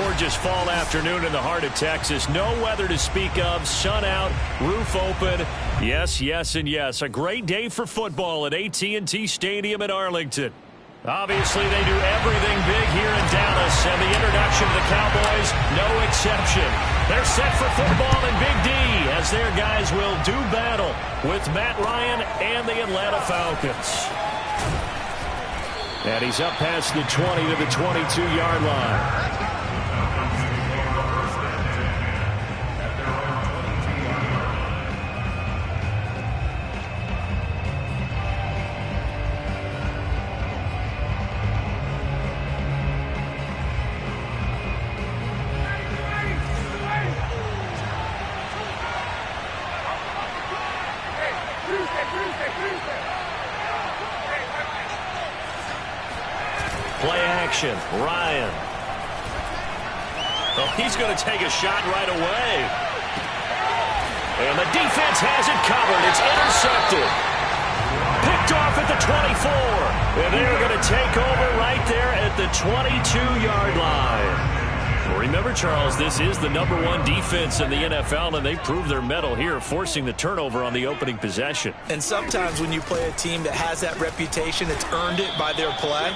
gorgeous fall afternoon in the heart of Texas. No weather to speak of. Sun out, roof open. Yes, yes, and yes. A great day for football at AT&T Stadium in Arlington. Obviously, they do everything big here in Dallas, and the introduction of the Cowboys, no exception. They're set for football in Big D as their guys will do battle with Matt Ryan and the Atlanta Falcons. And he's up past the 20 to the 22-yard line. Play action, Ryan. Oh, he's going to take a shot right away. And the defense has it covered. It's intercepted. Picked off at the 24. And they're going to take over right there at the 22-yard line. Remember, Charles, this is the #1 defense in the NFL, and they proved their mettle here, forcing the turnover on the opening possession. And sometimes when you play a team that has that reputation, it's earned it by their play.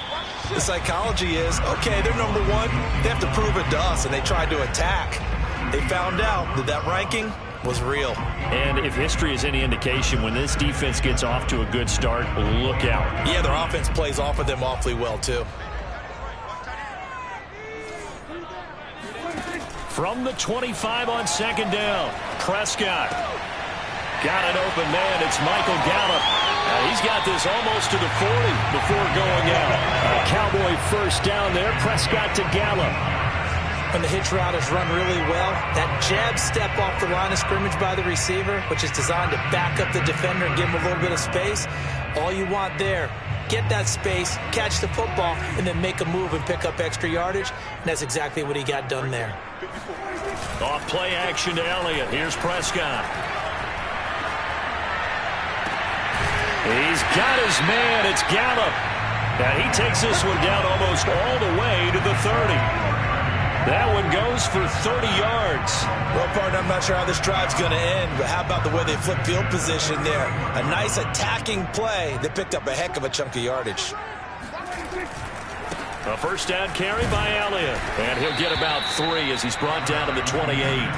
The psychology is, okay, they're #1. They have to prove it to us, and they tried to attack. They found out that that ranking was real. And if history is any indication, when this defense gets off to a good start, look out. Yeah, their offense plays off of them awfully well, too. From the 25 on second down, Prescott. Got an open man. It's Michael Gallup. He's got this almost to the 40 before going out. A Cowboy first down there. Prescott to Gallup. When the hitch route is run really well, that jab step off the line of scrimmage by the receiver, which is designed to back up the defender and give him a little bit of space, all you want there, get that space, catch the football, and then make a move and pick up extra yardage. And that's exactly what he got done there. Off play action to Elliott. Here's Prescott. He's got his man. It's Gallup. Now he takes this one down almost all the way to the 30. That one goes for 30 yards. Well, partner, I'm not sure how this drive's going to end, but how about the way they flip field position there? A nice attacking play that picked up a heck of a chunk of yardage. A first down carry by Elliott. And he'll get about 3 as he's brought down to the 28.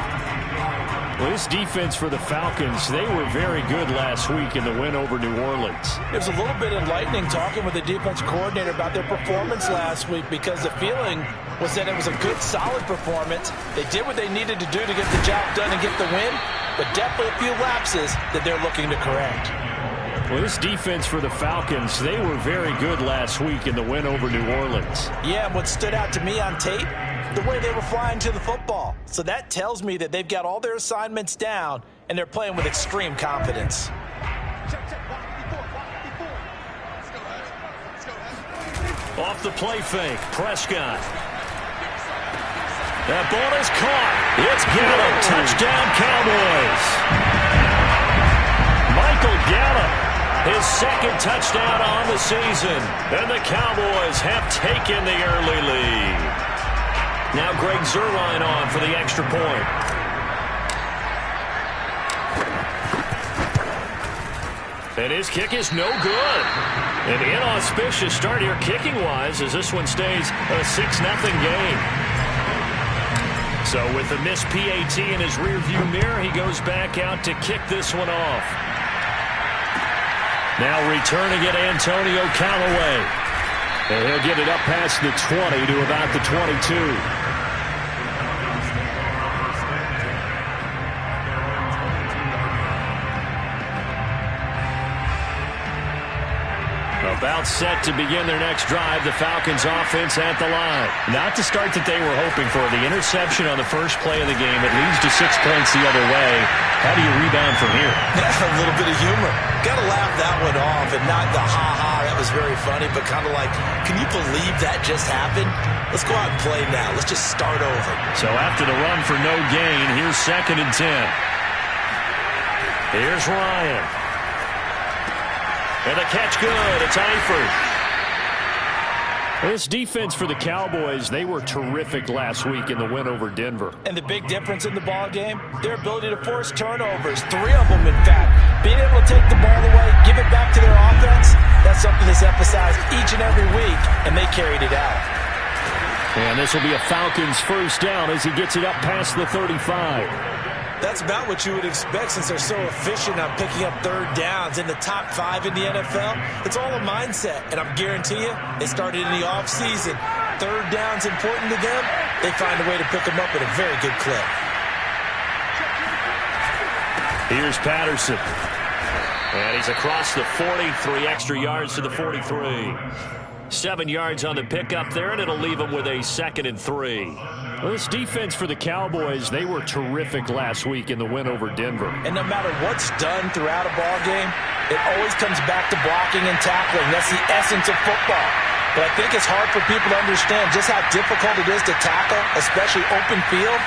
Well, this defense for the Falcons, they were very good last week in the win over New Orleans. It was a little bit enlightening talking with the defense coordinator about their performance last week, because the feeling was that it was a good, solid performance. They did what they needed to do to get the job done and get the win, but definitely a few lapses that they're looking to correct. Well, this defense for the Falcons, they were very good last week in the win over New Orleans. Yeah, and what stood out to me on tape, the way they were flying to the football. So that tells me that they've got all their assignments down, and they're playing with extreme confidence. Off the play fake, Prescott. That ball is caught. It's Gallup. Touchdown, Cowboys. Michael Gallup. His second touchdown on the season. And the Cowboys have taken the early lead. Now Greg Zuerlein on for the extra point. And his kick is no good. An inauspicious start here kicking-wise as this one stays a 6-0 game. So with the missed PAT in his rearview mirror, he goes back out to kick this one off. Now returning it, Antonio Callaway. And he'll get it up past the 20 to about the 22. About set to begin their next drive. The Falcons offense at the line. Not the start that they were hoping for. The interception on the first play of the game. It leads to 6 points the other way. How do you rebound from here? A little bit of humor. Got to laugh that one off, and not the ha-ha, that was very funny, but kind of like, can you believe that just happened? Let's go out and play now. Let's just start over. So after the run for no gain, here's 2nd and 10. Here's Ryan. And the catch good. It's Eifert. This defense for the Cowboys, they were terrific last week in the win over Denver. And the big difference in the ball game, their ability to force turnovers, 3 of them in fact. Being able to take the ball away, give it back to their offense, that's something that's emphasized each and every week, and they carried it out. And this will be a Falcons first down as he gets it up past the 35. That's about what you would expect since they're so efficient on picking up third downs in the top 5 in the NFL. It's all a mindset, and I'm guarantee you, they started in the offseason. Third down's important to them. They find a way to pick them up at a very good clip. Here's Patterson. And he's across the 40, 3 extra yards to the 43. 7 yards on the pickup there, and it'll leave him with a 2nd and 3. Well, this defense for the Cowboys, they were terrific last week in the win over Denver. And no matter what's done throughout a ball game, it always comes back to blocking and tackling. That's the essence of football. But I think it's hard for people to understand just how difficult it is to tackle, especially open field.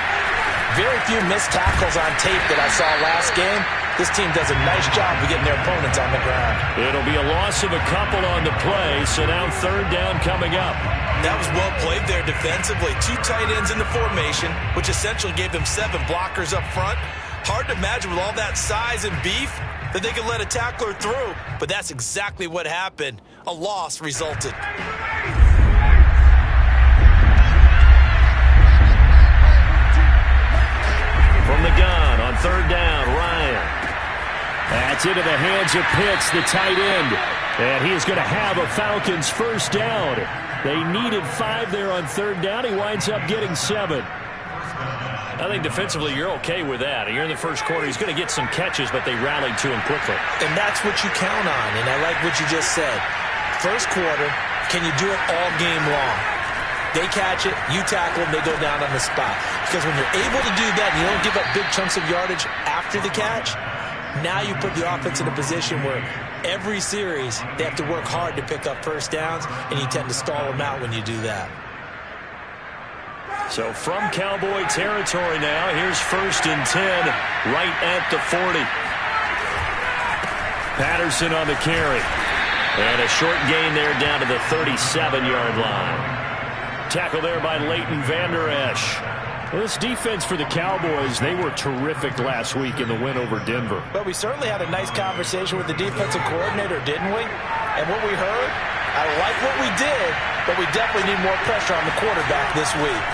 Very few missed tackles on tape that I saw last game. This team does a nice job of getting their opponents on the ground. It'll be a loss of a couple on the play, so now third down coming up. That was well played there defensively. 2 tight ends in the formation, which essentially gave them 7 blockers up front. Hard to imagine with all that size and beef that they could let a tackler through, but that's exactly what happened. A loss resulted. From the gun on third down, Ryan. That's into the hands of Pitts, the tight end. And he is going to have a Falcons first down. They needed 5 there on third down. He winds up getting 7. I think defensively you're okay with that. You're in the first quarter. He's going to get some catches, but they rallied to him quickly. And that's what you count on, and I like what you just said. First quarter, can you do it all game long? They catch it, you tackle them, they go down on the spot. Because when you're able to do that and you don't give up big chunks of yardage after the catch, now you put the offense in a position where every series they have to work hard to pick up first downs, and you tend to stall them out when you do that. So from Cowboy territory now, here's 1st and 10 right at the 40. Patterson on the carry. And a short gain there down to the 37-yard line. Tackle there by Leighton Vander Esch. Well, this defense for the Cowboys, they were terrific last week in the win over Denver. But we certainly had a nice conversation with the defensive coordinator, didn't we? And what we heard, I like what we did, but we definitely need more pressure on the quarterback this week.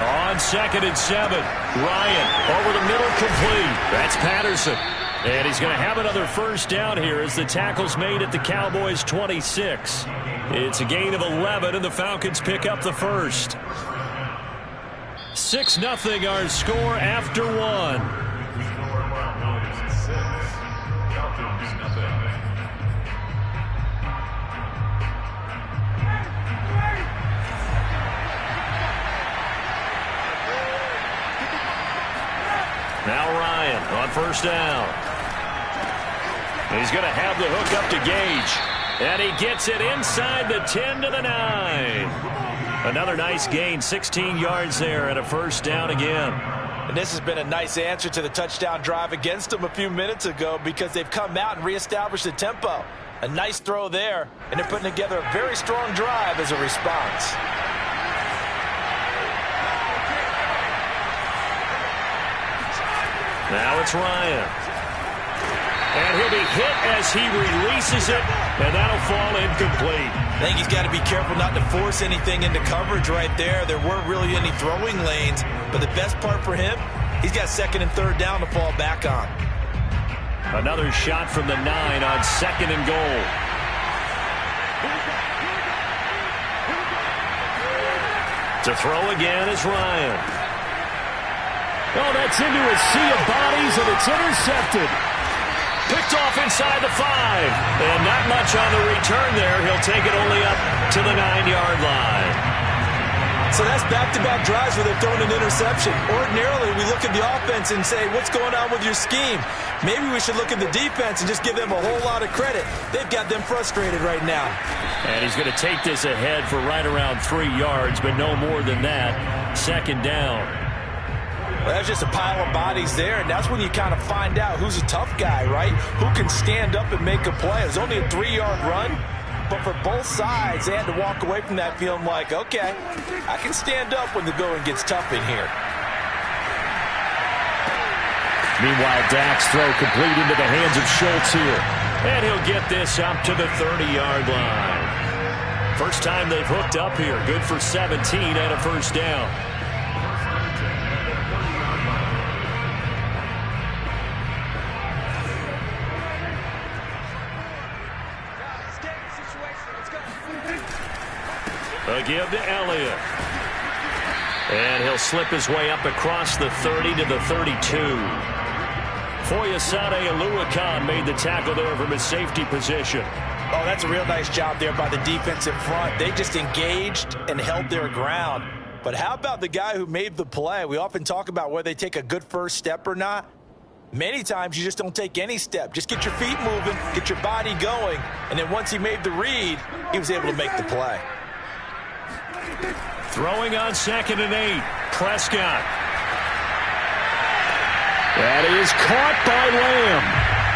On 2nd and 7, Ryan over the middle, complete. That's Patterson. And he's going to have another first down here as the tackle's made at the Cowboys' 26. It's a gain of 11, and the Falcons pick up the first. 6-0 our score after 1. Now Ryan on first down. He's going to have the hook up to Gage. And he gets it inside the 10 to the 9. Another nice gain, 16 yards there, and a first down again. And this has been a nice answer to the touchdown drive against them a few minutes ago because they've come out and reestablished the tempo. A nice throw there, and they're putting together a very strong drive as a response. Now it's Ryan. And he'll be hit as he releases it, and that'll fall incomplete. I think he's got to be careful not to force anything into coverage right there. There weren't really any throwing lanes, but the best part for him, he's got 2nd and 3rd down to fall back on. Another shot from the 9 on 2nd and goal. To throw again is Ryan. Oh, that's into a sea of bodies, and it's intercepted. Picked off inside the 5. And not much on the return there. He'll take it only up to the 9-yard line. So that's back-to-back drives where they're throwing an interception. Ordinarily, we look at the offense and say, what's going on with your scheme? Maybe we should look at the defense and just give them a whole lot of credit. They've got them frustrated right now. And he's going to take this ahead for right around 3 yards, but no more than that. 2nd down. Well, that's just a pile of bodies there, and that's when you kind of find out who's a tough guy, right? Who can stand up and make a play. It was only a 3-yard run, but for both sides, they had to walk away from that feeling like, okay, I can stand up when the going gets tough in here. Meanwhile, Dak's throw complete into the hands of Schultz here. And he'll get this up to the 30-yard line. First time they've hooked up here. Good for 17 and a first down. A give to Elliott. And he'll slip his way up across the 30 to the 32. Foyesade Oluwakan made the tackle there from his safety position. Oh, that's a real nice job there by the defensive front. They just engaged and held their ground. But how about the guy who made the play? We often talk about whether they take a good first step or not. Many times you just don't take any step. Just get your feet moving, get your body going, and then once he made the read, he was able to make the play. Throwing on 2nd and 8. Prescott. That is caught by Lamb.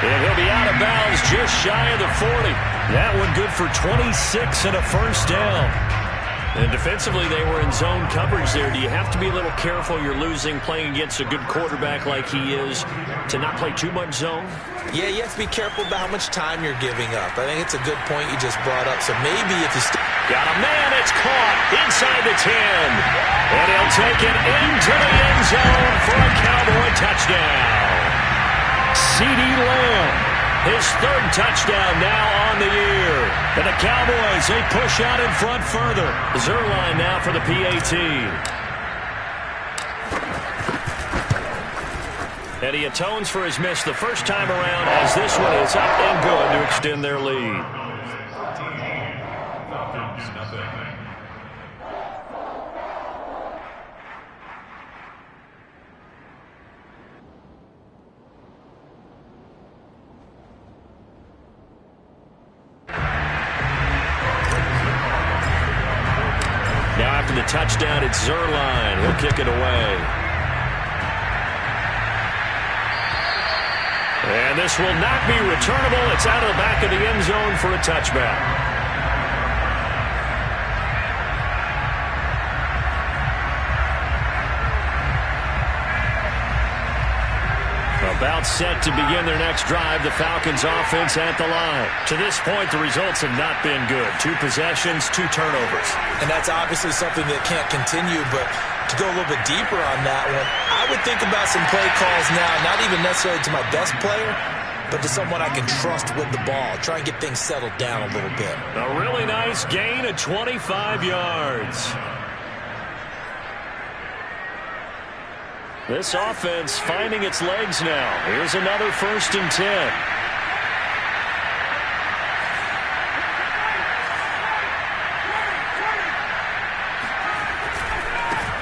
And he'll be out of bounds just shy of the 40. That one good for 26 and a first down. And defensively, they were in zone coverage there. Do you have to be a little careful? You're losing playing against a good quarterback like he is to not play too much zone? Yeah, you have to be careful about how much time you're giving up. I think it's a good point you just brought up. So maybe if you got a man, it's caught inside the 10. And he'll take it into the end zone for a Cowboy touchdown. CeeDee Lamb. His third touchdown now on the year. And the Cowboys, they push out in front further. Zuerlein now for the PAT. And he atones for his miss the first time around as this one is up and good to extend their lead. The touchdown, it's Zuerlein. He'll kick it away. And this will not be returnable. It's out of the back of the end zone for a touchback. About set to begin their next drive. The Falcons offense at the line. To this point, the results have not been good. 2 possessions, 2 turnovers. And that's obviously something that can't continue, but to go a little bit deeper on that one, I would think about some play calls now, not even necessarily to my best player, but to someone I can trust with the ball. Try and get things settled down a little bit. A really nice gain of 25 yards. This offense finding its legs now. Here's another 1st and 10.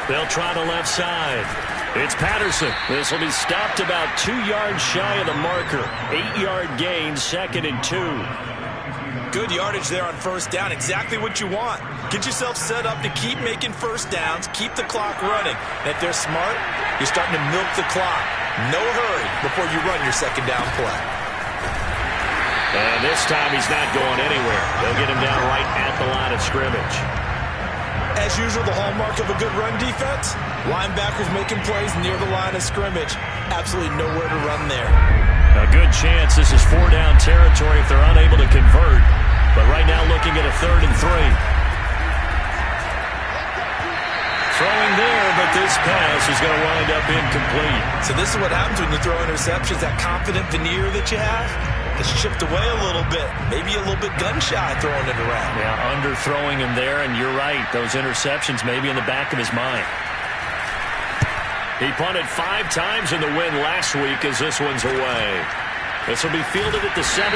They'll try the left side. It's Patterson. This will be stopped about 2 yards shy of the marker. 8-yard gain, 2nd and 2. Good yardage there on 1st down. Exactly what you want. Get yourself set up to keep making 1st downs, keep the clock running. And if they're smart, you're starting to milk the clock. No hurry before you run your 2nd down play. And this time he's not going anywhere. They'll get him down right at the line of scrimmage. As usual, the hallmark of a good run defense, linebackers making plays near the line of scrimmage. Absolutely nowhere to run there. A good chance this is 4-down territory if they're unable to convert. But right now looking at a 3rd and 3. Throwing there, but this pass is going to wind up incomplete. So this is what happens when you throw interceptions. That confident veneer that you have gets chipped away a little bit. Maybe a little bit gun-shy throwing it around. Yeah, underthrowing him there, and you're right. Those interceptions may be in the back of his mind. He punted 5 times in the win last week as this one's away. This will be fielded at the 17.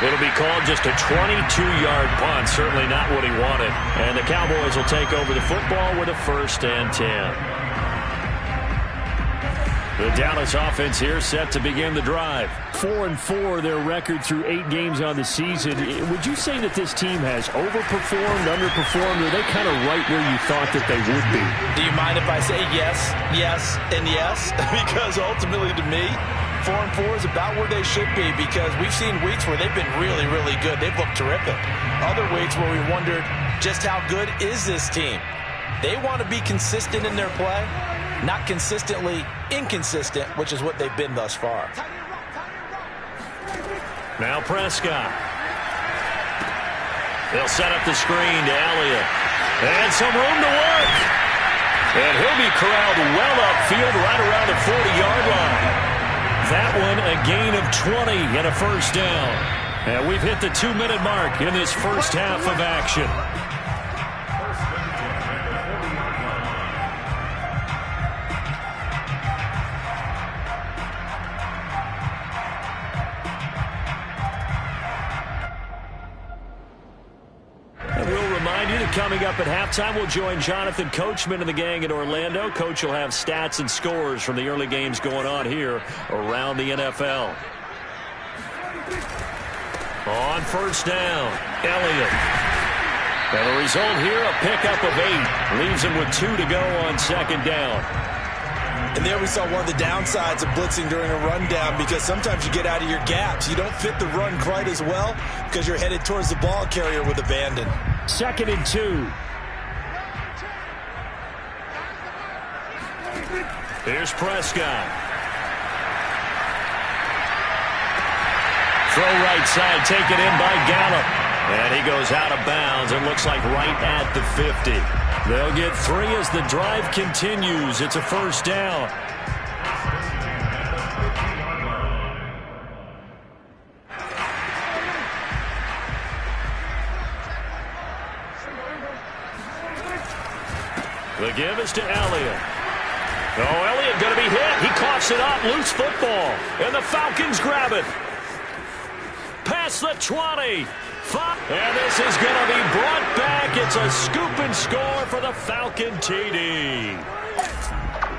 It'll be called just a 22-yard punt. Certainly not what he wanted. And the Cowboys will take over the football with a 1st and 10. The Dallas offense here set to begin the drive. 4-4, their record through 8 games on the season. Would you say that this team has overperformed, underperformed, or are they kind of right where you thought that they would be? Do you mind if I say yes, yes, and yes? Because ultimately to me, 4-4 is about where they should be, because we've seen weeks where they've been really, really good. They've looked terrific. Other weeks where we wondered just how good is this team. They want to be consistent in their play, not consistently inconsistent, which is what they've been thus far. Now Prescott. They'll set up the screen to Elliott. And some room to work. And he'll be corralled well upfield right around the 40-yard line. That one a gain of 20 and a first down. And we've hit the 2-minute mark in this first half of action. Coming up at halftime, we'll join Jonathan Coachman and the gang in Orlando. Coach will have stats and scores from the early games going on here around the NFL. On first down, Elliott. And the result here, a pickup of 8. Leaves him with 2 to go on second down. And there we saw one of the downsides of blitzing during a rundown, because sometimes you get out of your gaps. You don't fit the run quite as well because you're headed towards the ball carrier with abandon. 2nd and 2. Here's Prescott. Throw right side, taken in by Gallup. And he goes out of bounds and looks like right at the 50. They'll get 3 as the drive continues. It's a first down. The give is to Elliott. Oh, Elliott going to be hit. He coughs it up. Loose football. And the Falcons grab it. Past the 20. And this is going to be brought back. It's a scoop and score for the Falcon TD.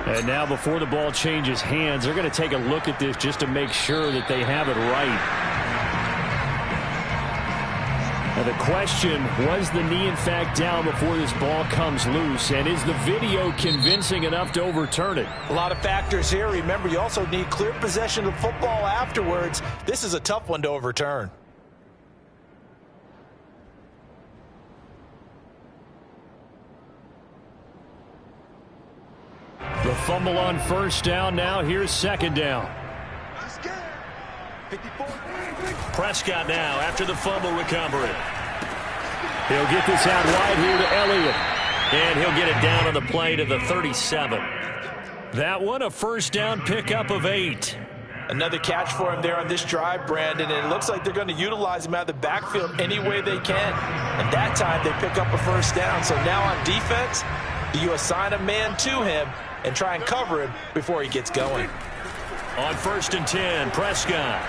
And now before the ball changes hands, they're going to take a look at this just to make sure that they have it right. Now the question, was the knee in fact down before this ball comes loose? And is the video convincing enough to overturn it? A lot of factors here. Remember, you also need clear possession of football afterwards. This is a tough one to overturn. The fumble on first down. Now here's second down. Prescott now after the fumble recovery. He'll get this out wide here to Elliott. And he'll get it down on the play to the 37. That one a first down pickup of 8. Another catch for him there on this drive, Brandon, and it looks like they're going to utilize him out of the backfield any way they can. And that time they pick up a first down. So now on defense, do you assign a man to him and try and cover him before he gets going? On 1st and 10, Prescott.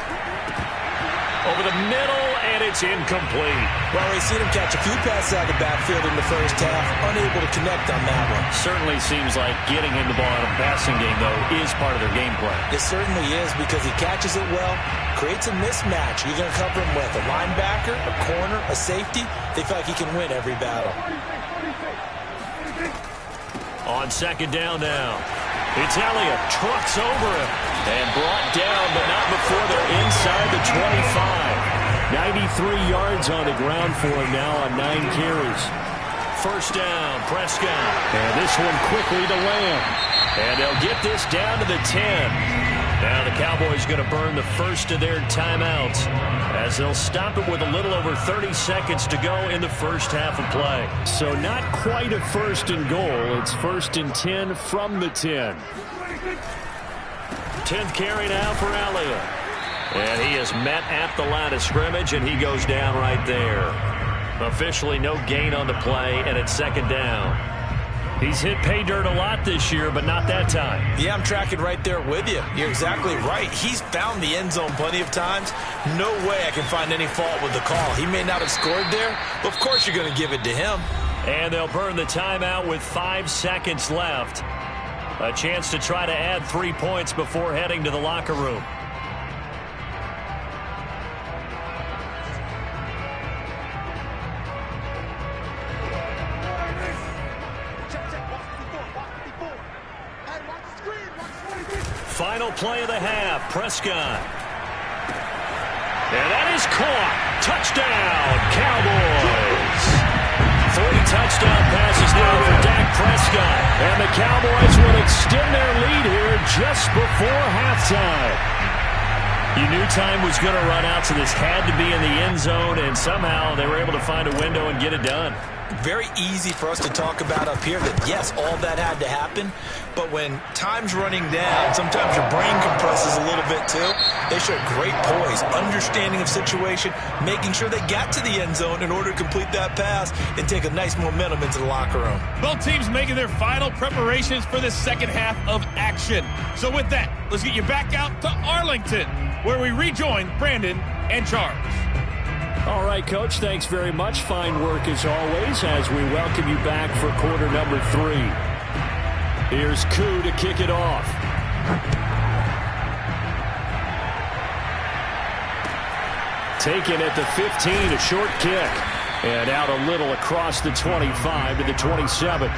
Over the middle, and it's incomplete. Well, we've seen him catch a few passes out of the backfield in the first half, unable to connect on that one. Certainly seems like getting him the ball out of the passing game, though, is part of their game plan. It certainly is, because he catches it well, creates a mismatch. You're going to cover him with a linebacker, a corner, a safety. They feel like he can win every battle. On second down now, it's Elliott, trucks over him, and brought down, but not before they're inside the 25. 93 yards on the ground for him now on 9 carries. First down, Prescott, and this one quickly to Lamb. And they'll get this down to the 10. Now the Cowboys going to burn the first of their timeouts as they'll stop it with a little over 30 seconds to go in the first half of play. So not quite a first and goal. It's 1st and 10 from the 10. 10th carry now for Elliott. And he is met at the line of scrimmage, and he goes down right there. Officially no gain on the play, and it's second down. He's hit pay dirt a lot this year, but not that time. Yeah, I'm tracking right there with you. You're exactly right. He's found the end zone plenty of times. No way I can find any fault with the call. He may not have scored there, but of course you're going to give it to him. And they'll burn the timeout with 5 seconds left. A chance to try to add 3 points before heading to the locker room. Final play of the half. Prescott. And that is caught. Touchdown, Cowboys. 3 touchdown passes now for Dak Prescott. And the Cowboys will extend their lead here just before halftime. You knew time was going to run out, so this had to be in the end zone, and somehow they were able to find a window and get it done. Very easy for us to talk about up here that, yes, all that had to happen, but when time's running down, sometimes your brain compresses a little bit too. They showed great poise, understanding of situation, making sure they got to the end zone in order to complete that pass and take a nice momentum into the locker room. Both teams making their final preparations for the second half of action. So with that, let's get you back out to Arlington, where we rejoin Brandon and Charles. All right, Coach, thanks very much. Fine work as always as we welcome you back for quarter number 3. Here's Koo to kick it off. Taken at the 15, a short kick. And out a little across the 25 to the 27.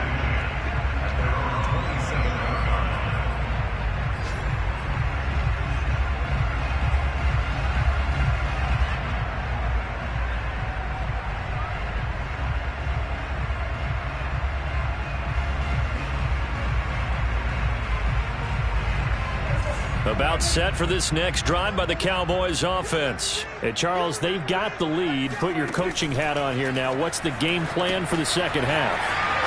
About set for this next drive by the Cowboys offense. Hey, Charles, they've got the lead. Put your coaching hat on here now. What's the game plan for the second half?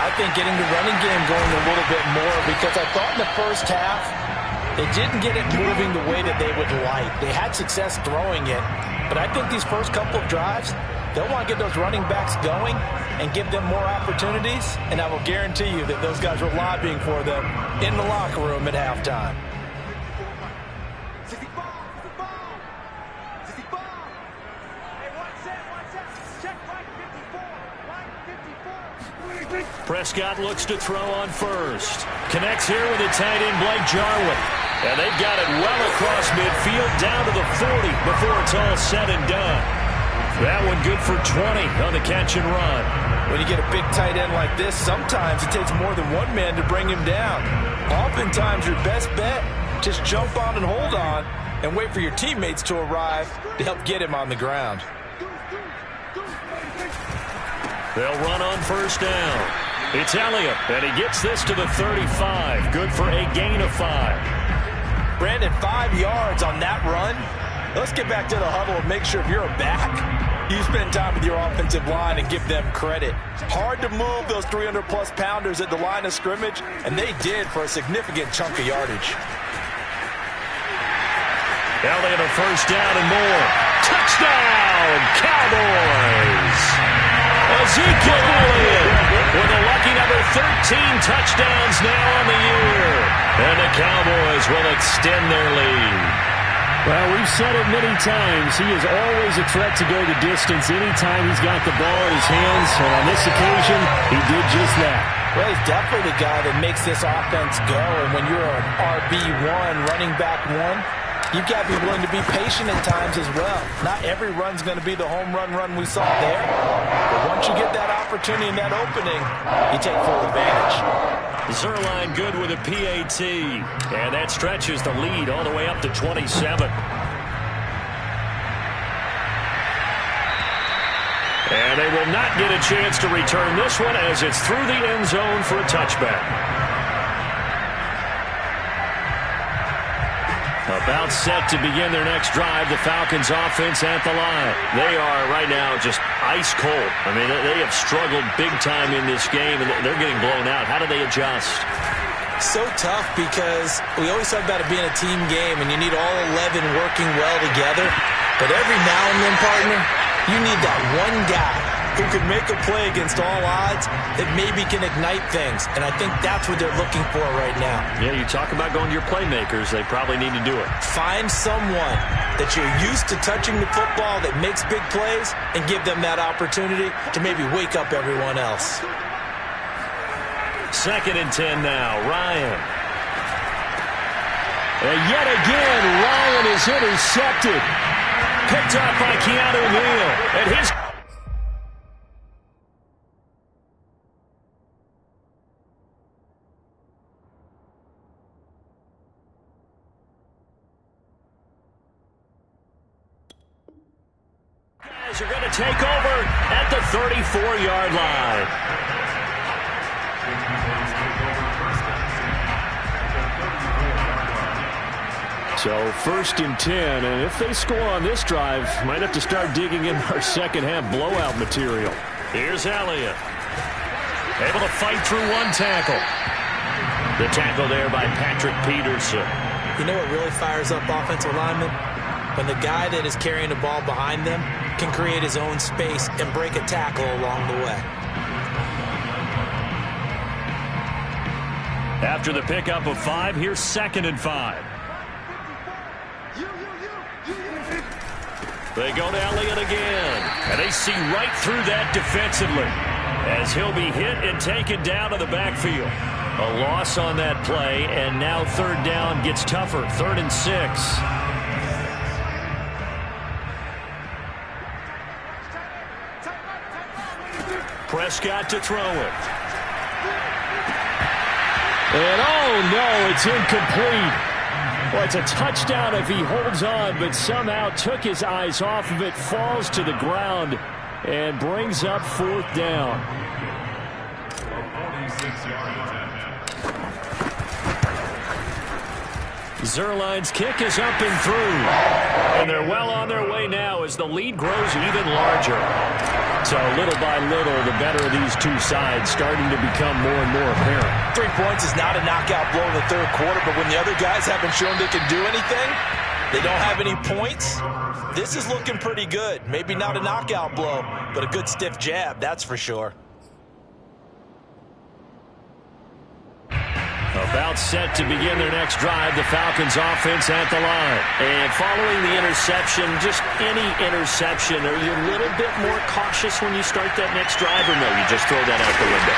I think getting the running game going a little bit more, because I thought in the first half they didn't get it moving the way that they would like. They had success throwing it, but I think these first couple of drives, they'll want to get those running backs going and give them more opportunities, and I will guarantee you that those guys were lobbying for them in the locker room at halftime. Prescott looks to throw on first. Connects here with a tight end, Blake Jarwin. And they've got it well across midfield, down to the 40 before it's all said and done. That one good for 20 on the catch and run. When you get a big tight end like this, sometimes it takes more than one man to bring him down. Oftentimes, your best bet, just jump on and hold on and wait for your teammates to arrive to help get him on the ground. They'll run on first down. It's Elliott, and he gets this to the 35. Good for a gain of 5. Brandon, 5 yards on that run. Let's get back to the huddle and make sure if you're a back, you spend time with your offensive line and give them credit. Hard to move those 300-plus pounders at the line of scrimmage, and they did for a significant chunk of yardage. Elliott a first down and more. Touchdown, Cowboys! Ezekiel Elliott with a lucky number 13 touchdowns now on the year. And the Cowboys will extend their lead. Well, we've said it many times. He is always a threat to go the distance anytime he's got the ball in his hands. And on this occasion, he did just that. Well, he's definitely the guy that makes this offense go. And when you're an RB1, running back 1, you've got to be willing to be patient at times as well. Not every run's going to be the home run we saw there. But once you get that opportunity and that opening, you take full advantage. Zerline good with a PAT. And that stretches the lead all the way up to 27. And they will not get a chance to return this one as it's through the end zone for a touchback. About set to begin their next drive, the Falcons offense at the line. They are right now just ice cold. I mean, they have struggled big time in this game, and they're getting blown out. How do they adjust? So tough, because we always talk about it being a team game, and you need all 11 working well together. But every now and then, partner, you need that one guy who can make a play against all odds that maybe can ignite things. And I think that's what they're looking for right now. Yeah, you talk about going to your playmakers. They probably need to do it. Find someone that you're used to touching the football that makes big plays and give them that opportunity to maybe wake up everyone else. 2nd and 10 now. Ryan. And yet again, Ryan is intercepted. Picked up by Keanu Neal. And his guys are going to take over at the 34-yard line. So 1st and 10, and if they score on this drive, might have to start digging in our second-half blowout material. Here's Elliott. Able to fight through one tackle. The tackle there by Patrick Peterson. You know what really fires up offensive linemen? When the guy that is carrying the ball behind them can create his own space and break a tackle along the way. After the pickup of 5, here's 2nd and 5. They go to Elliott again, and they see right through that defensively as he'll be hit and taken down to the backfield. A loss on that play, and now 3rd down gets tougher, 3rd and 6. Prescott to throw it. And oh no, it's incomplete. Well, it's a touchdown if he holds on, but somehow took his eyes off of it, falls to the ground, and brings up 4th down. Zerline's kick is up and through. And they're well on their way now as the lead grows even larger. So little by little, the better of these two sides starting to become more and more apparent. 3 points is not a knockout blow in the 3rd quarter, but when the other guys haven't shown they can do anything, they don't have any points, this is looking pretty good. Maybe not a knockout blow, but a good stiff jab, that's for sure. About set to begin their next drive, the Falcons offense at the line. And following the interception, just any interception, are you a little bit more cautious when you start that next drive, or no, you just throw that out the window?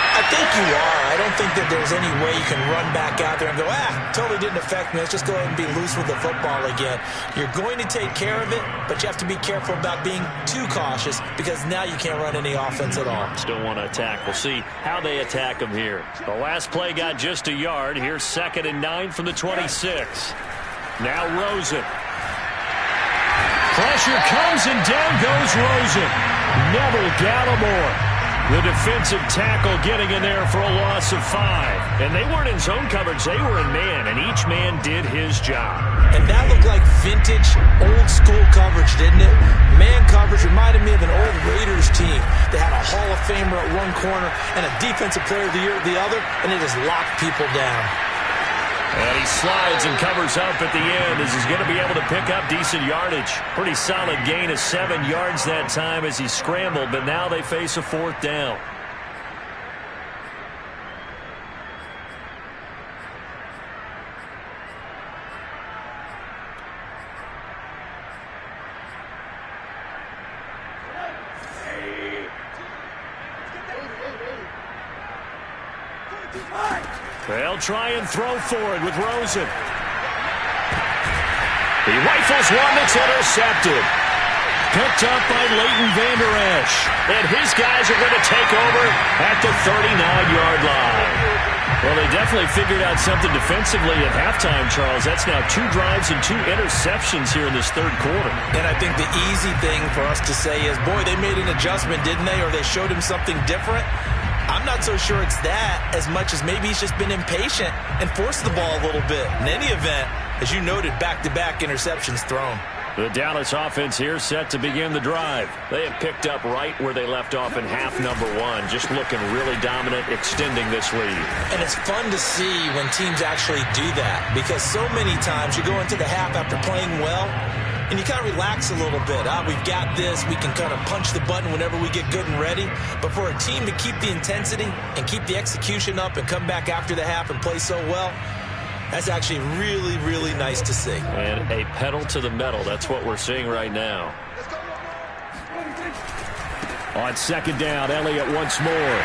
I think you are. I don't think that there's any way you can run back out there and go, totally didn't affect me. Let's just go ahead and be loose with the football again. You're going to take care of it, but you have to be careful about being too cautious because now you can't run any offense at all. Still want to attack. We'll see how they attack them here. The last play got just a yard. Here's 2nd and 9 from the 26. Now Rosen. Pressure comes and down goes Rosen. Neville Gallimore, the defensive tackle, getting in there for a loss of 5. And they weren't in zone coverage. They were in man, and each man did his job. And that looked like vintage, old-school coverage, didn't it? Man coverage reminded me of an old Raiders team. They had a Hall of Famer at one corner and a Defensive Player of the Year at the other, and they just locked people down. And he slides and covers up at the end as he's going to be able to pick up decent yardage. Pretty solid gain of 7 yards that time as he scrambled, but now they face a 4th down. They'll try and throw forward with Rosen. He rifles one that's intercepted. Picked up by Leighton Vander Esch. And his guys are going to take over at the 39-yard line. Well, they definitely figured out something defensively at halftime, Charles. That's now 2 drives and 2 interceptions here in this 3rd quarter. And I think the easy thing for us to say is, boy, they made an adjustment, didn't they? Or they showed him something different. I'm not so sure it's that as much as maybe he's just been impatient and forced the ball a little bit. In any event, as you noted, back-to-back interceptions thrown. The Dallas offense here set to begin the drive. They have picked up right where they left off in half number 1, just looking really dominant, extending this lead. And it's fun to see when teams actually do that because so many times you go into the half after playing well, and you kind of relax a little bit. We've got this. We can kind of punch the button whenever we get good and ready. But for a team to keep the intensity and keep the execution up and come back after the half and play so well, that's actually really, really nice to see. And a pedal to the metal. That's what we're seeing right now. On 2nd down, Elliott once more.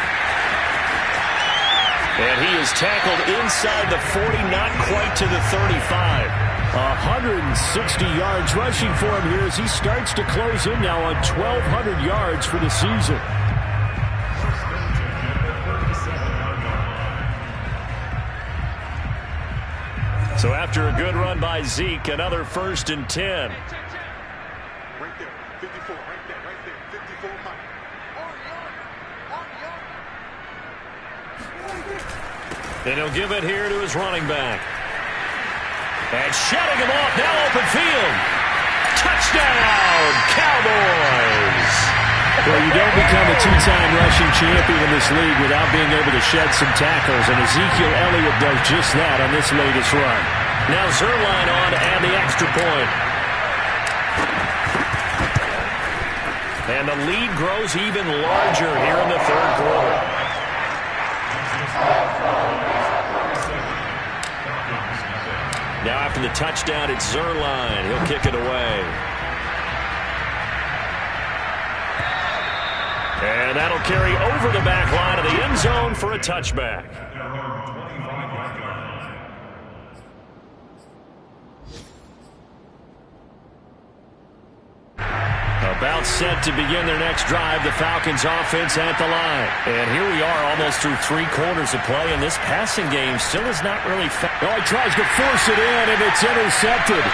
And he is tackled inside the 40, not quite to the 35. 160 yards rushing for him here as he starts to close in now on 1,200 yards for the season. So after a good run by Zeke, another 1st and 10. 54, right there, 54 Mike. And he'll give it here to his running back. And shutting him off, now open field. Touchdown, Cowboys! Well, you don't become a two-time rushing champion in this league without being able to shed some tackles, and Ezekiel Elliott does just that on this latest run. Now Zerline on and the extra point. And the lead grows even larger here in the third quarter. Now after the touchdown, it's Zerline. He'll kick it away. And that'll carry over the back line of the end zone for a touchback. About set to begin their next drive, the Falcons offense at the line. And here we are almost through 3 quarters of play, and this passing game still is not really he tries to force it in, and it's intercepted.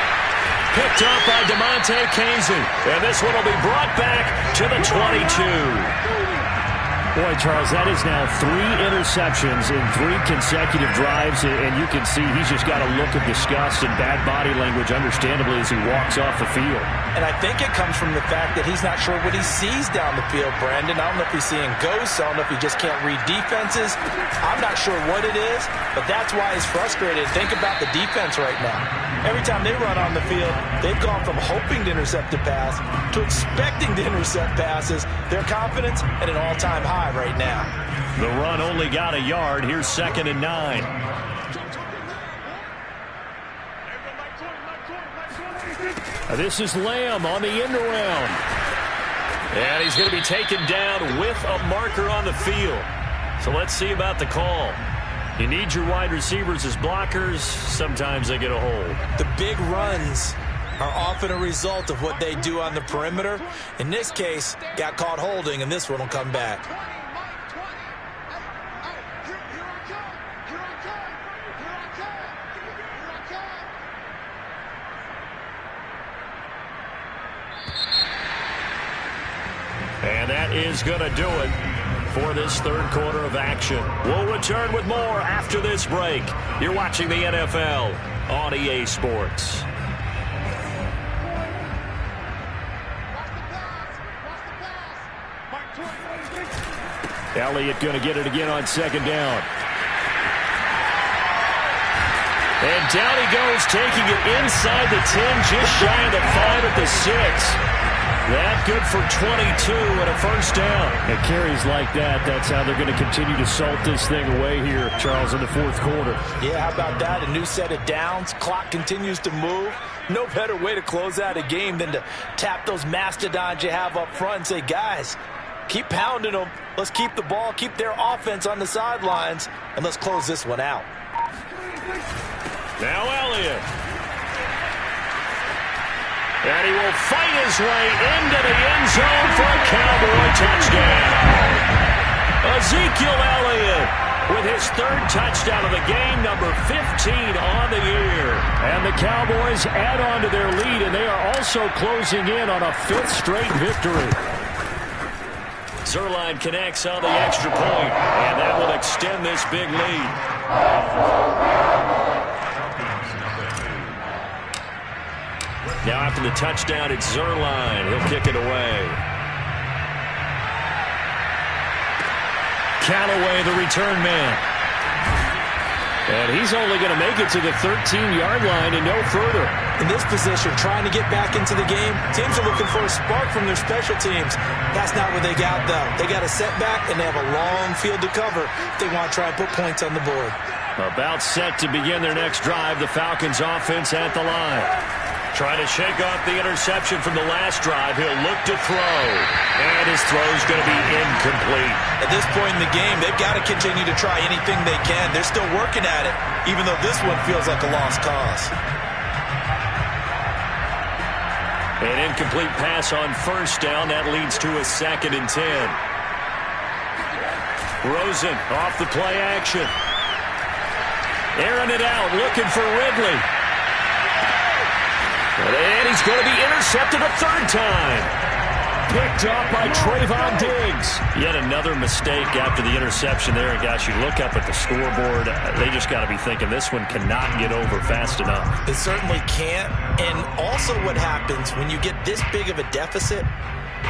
Picked up by DeMonte Casey. And this one will be brought back to the 22. Boy, Charles, that is now 3 interceptions in 3 consecutive drives, and you can see he's just got a look of disgust and bad body language, understandably, as he walks off the field. And I think it comes from the fact that he's not sure what he sees down the field, Brandon. I don't know if he's seeing ghosts. I don't know if he just can't read defenses. I'm not sure what it is, but that's why he's frustrated. Think about the defense right now. Every time they run on the field, they've gone from hoping to intercept a pass to expecting to intercept passes. Their confidence at an all-time high right now. The run only got a yard. Here's 2nd and 9. This is Lamb on the end around. And he's going to be taken down with a marker on the field. So let's see about the call. You need your wide receivers as blockers. Sometimes they get a hold. The big runs are often a result of what they do on the perimeter. In this case, got caught holding, and this one will come back. And that is going to do it for this third quarter of action. We'll return with more after this break. You're watching the NFL on EA Sports. Elliott going to get it again on 2nd down. And down he goes, taking it inside the 10, just shy of the 5 at the 6. That good for 22 and a first down. And carries like that, that's how they're going to continue to salt this thing away here, Charles, in the fourth quarter. Yeah, how about that? A new set of downs. Clock continues to move. No better way to close out a game than to tap those mastodons you have up front and say, guys, keep pounding them. Let's keep the ball, keep their offense on the sidelines, and let's close this one out. Now Elliott. And he will fight his way into the end zone for a Cowboy touchdown. Ezekiel Elliott with his 3rd touchdown of the game, number 15 on the year. And the Cowboys add on to their lead, and they are also closing in on a 5th straight victory. Zerline connects on the extra point, and that will extend this big lead. Now after the touchdown, it's Zerline. He'll kick it away. Callaway, the return man. And he's only going to make it to the 13-yard line and no further. In this position, trying to get back into the game, teams are looking for a spark from their special teams. That's not what they got, though. They got a setback, and they have a long field to cover if they want to try and put points on the board. About set to begin their next drive, the Falcons offense at the line. Trying to shake off the interception from the last drive. He'll look to throw. And his throw's going to be incomplete. At this point in the game, they've got to continue to try anything they can. They're still working at it, even though this one feels like a lost cause. An incomplete pass on first down. That leads to a 2nd and 10. Rosen off the play action. Airing it out, looking for Ridley. And he's going to be intercepted a 3rd time. picked up by Trayvon Diggs. Yet another mistake after the interception there. And guys, you look up at the scoreboard, they just got to be thinking this one cannot get over fast enough. It certainly can't. And also what happens when you get this big of a deficit,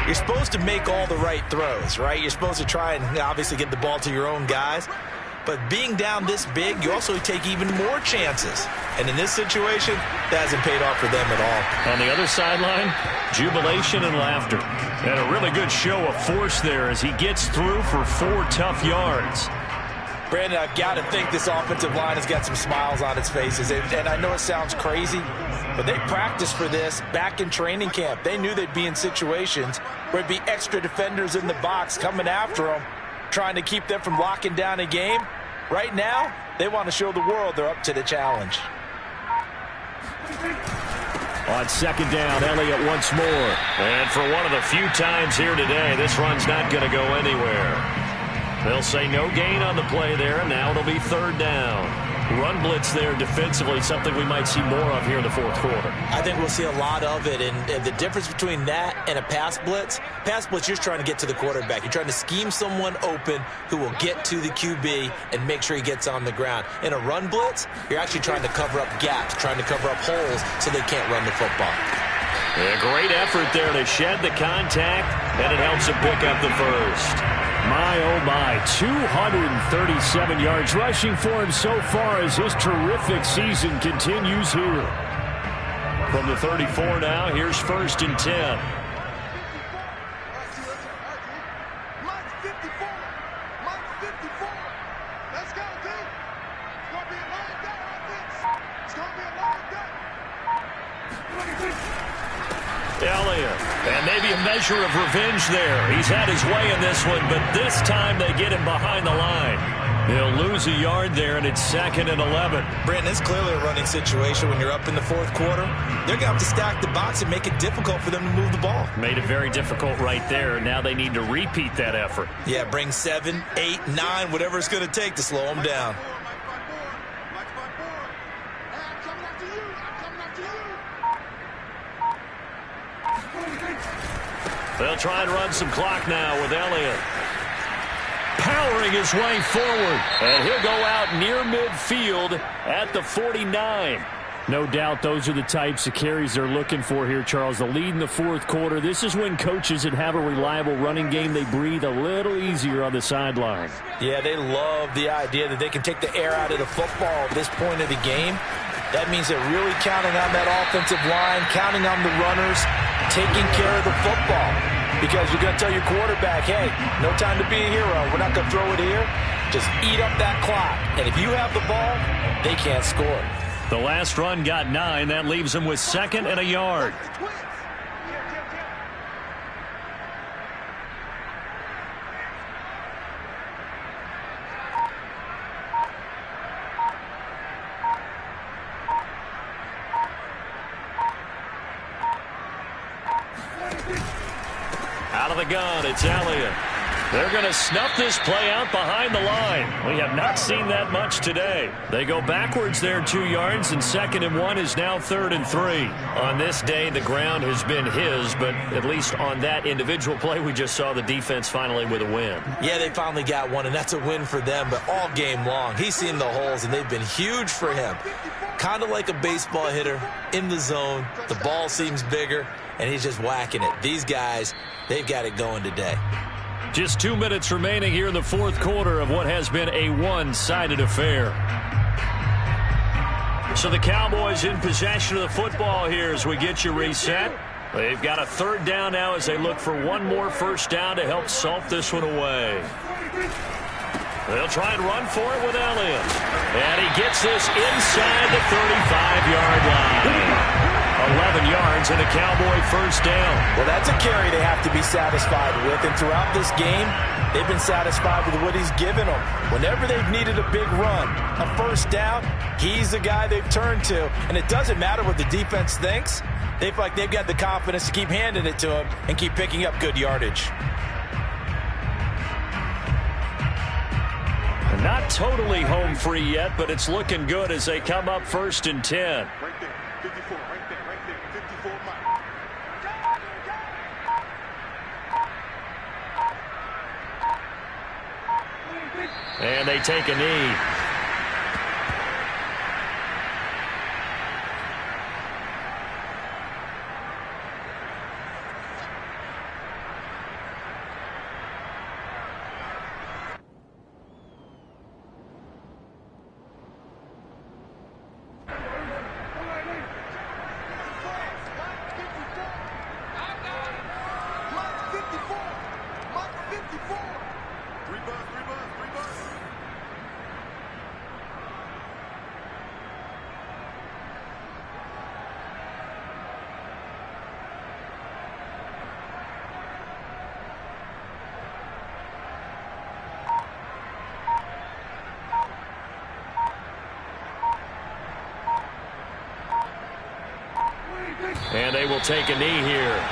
you're supposed to make all the right throws, right? You're supposed to try and obviously get the ball to your own guys. But being down this big, you also take even more chances. And in this situation, that hasn't paid off for them at all. On the other sideline, jubilation and laughter. And a really good show of force there as he gets through for 4 tough yards. Brandon, I've got to think this offensive line has got some smiles on its faces. And I know it sounds crazy, but they practiced for this back in training camp. They knew they'd be in situations where it'd be extra defenders in the box coming after them, trying to keep them from locking down a game. Right now, they want to show the world they're up to the challenge. On second down, Elliott once more. And for one of the few times here today, this run's not going to go anywhere. They'll say no gain on the play there, and now it'll be third down. Run blitz there defensively, something we might see more of here in the fourth quarter. I think we'll see a lot of it, and the difference between that and a pass blitz, you're just trying to get to the quarterback. You're trying to scheme someone open who will get to the QB and make sure he gets on the ground. In a run blitz, you're actually trying to cover up gaps, trying to cover up holes so they can't run the football. A great effort there to shed the contact, and it helps him pick up the first. My, oh my, 237 yards rushing for him so far as his terrific season continues here. From the 34 now, here's 1st and 10. Let's go, dude. It's going to be a long day, offense. It's going to be a long day. Elliott, and maybe a measure of revenge there. He's had his way in this one, but this time they get him behind the line. He'll lose a yard there, and it's 2nd and 11. Brandon, it's clearly a running situation when you're up in the fourth quarter. They're going to have to stack the box and make it difficult for them to move the ball. Made it very difficult right there, and now they need to repeat that effort. Yeah, bring 7, 8, 9, whatever it's going to take to slow them down. They'll try and run some clock now with Elliott. Powering his way forward. And he'll go out near midfield at the 49. No doubt those are the types of carries they're looking for here, Charles. The lead in the fourth quarter. This is when coaches that have a reliable running game, they breathe a little easier on the sideline. Yeah, they love the idea that they can take the air out of the football at this point of the game. That means they're really counting on that offensive line, counting on the runners, taking care of the football. Because you're going to tell your quarterback, hey, no time to be a hero. We're not going to throw it here. Just eat up that clock. And if you have the ball, they can't score. The last run got 9. That leaves them with 2nd and a yard. Out of the gun, it's Elliott. They're going to snuff this play out behind the line. We have not seen that much today. They go backwards there 2 yards, and 2nd and 1 is now 3rd and 3. On this day, the ground has been his, but at least on that individual play, we just saw the defense finally with a win. Yeah, they finally got one, and that's a win for them, but all game long, he's seen the holes, and they've been huge for him. Kind of like a baseball hitter in the zone. The ball seems bigger, and he's just whacking it. These guys, they've got it going today. Just 2 minutes remaining here in the fourth quarter of what has been a one-sided affair. So the Cowboys in possession of the football here as we get you reset. They've got a 3rd down now as they look for one more first down to help salt this one away. They'll try and run for it with Elliott. And he gets this inside the 35-yard line. 11 yards and a Cowboy first down. Well, that's a carry they have to be satisfied with. And throughout this game, they've been satisfied with what he's given them. Whenever they've needed a big run, a first down, he's the guy they've turned to. And it doesn't matter what the defense thinks. They feel like they've got the confidence to keep handing it to him and keep picking up good yardage. Not totally home free yet, but it's looking good as they come up 1st and 10. Right there, 54, right there, 54 miles. And they take a knee. And they will take a knee here.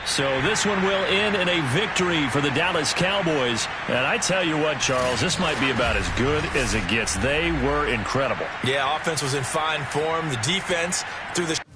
So this one will end in a victory for the Dallas Cowboys. And I tell you what, Charles, this might be about as good as it gets. They were incredible. Yeah, offense was in fine form. The defense through the